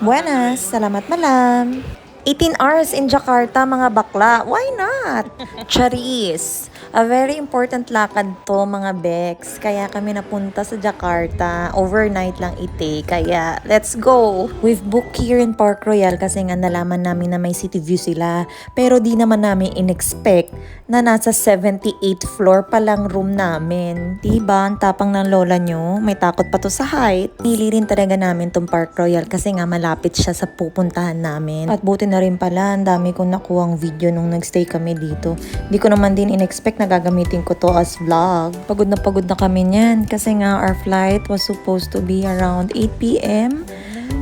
Buenas, salamat malam. 18 hours in Jakarta, mga bakla. Why not? Charis. A very important lakad to, mga Bex. Kaya kami napunta sa Jakarta. Overnight lang ite. Kaya, let's go! We've booked here in Park Royal kasi nga nalaman namin na may city view sila. Pero di naman namin in-expect na nasa 78th floor pa lang room namin. Diba? Ang tapang ng lola nyo. May takot pa to sa height. Nili rin talaga namin tong Park Royal kasi nga malapit siya sa pupuntahan namin. At buti na rin pala, ang dami kong nakuhang video nung nagstay kami dito. Di ko naman din in-expect na gagamitin ko to as vlog. Pagod na kami niyan kasi nga our flight was supposed to be around 8 p.m.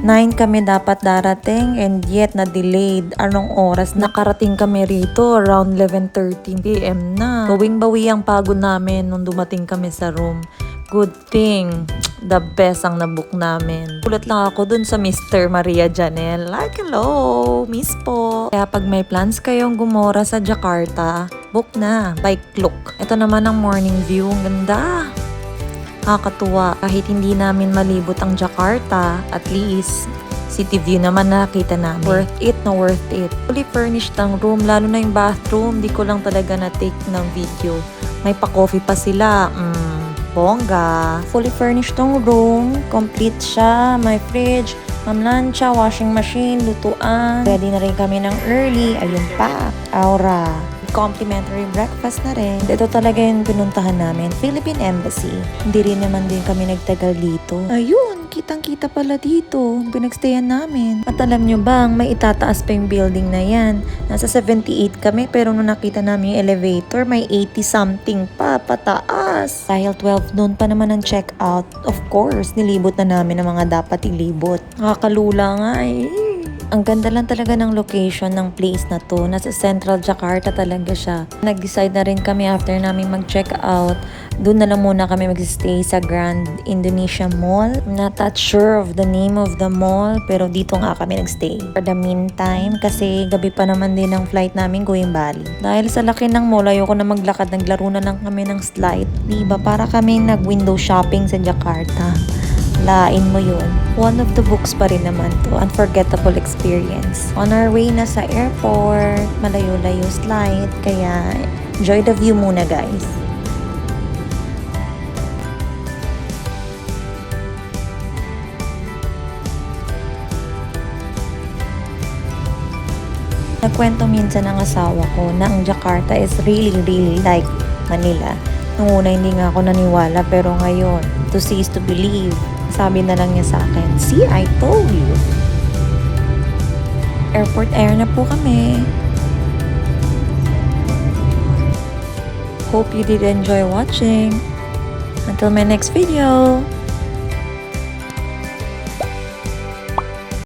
9 kami dapat darating and yet na-delayed. Anong oras? Nakarating kami rito around 11:30 p.m. na. Bawing-bawi ang pagod namin nung dumating kami sa room. Good thing, the best ang nabook namin. Kulat lang ako dun sa Mr. Maria Janel. Like, hello, miss po. Kaya pag may plans kayong gumora sa Jakarta, book na by Klook. Ito naman ang morning view. Ang ganda. Nakakatuwa. Kahit hindi namin malibot ang Jakarta, at least city view naman nakita namin. Worth it na worth it. Fully furnished ang room, lalo na yung bathroom. Di ko lang talaga na-take ng video. May pa-coffee pa sila. Bongga. Fully furnished tong room. Complete siya. May fridge, mamlansya, washing machine, lutuan. Ready na rin kami ng early. Ayun pa. Aura. Complimentary breakfast na rin. Ito talaga yung pinuntahan namin. Philippine Embassy. Hindi rin naman din kami nagtagal dito. Ayun, kitang-kita pala dito. Pinagstayan namin. At alam nyo bang, may itataas pa yung building na yan. Nasa 78 kami, pero nung nakita namin yung elevator, may 80 something pa, pataas. Dahil 12 noon pa naman ang check out. Of course, nilibot na namin ang mga dapat ilibot. Nakakalula nga eh. Ang ganda lang talaga ng location ng place na to. Nasa Central Jakarta talaga siya. Nag-decide na rin kami after namin mag-check out. Doon na lang muna kami mag-stay sa Grand Indonesia Mall. I'm not that sure of the name of the mall, pero dito nga kami nag-stay. For the meantime, kasi gabi pa naman din ang flight namin going Bali. Dahil sa laki ng mall, ayoko na maglakad. Naglaro na lang kami ng slide. Diba? Para kami nag-window shopping sa Jakarta. Lain mo yun. One of the books pa rin naman to. Unforgettable experience. On our way na sa airport, malayo-layo slide. Kaya, enjoy the view muna, guys. Nagkwento minsan ng asawa ko na ang Jakarta is really like Manila. Nung una hindi nga ako naniwala, pero ngayon, to see is to believe. Sabi na lang niya sa akin, see, I told you. Airport air na po kami. Hope you did enjoy watching. Until my next video.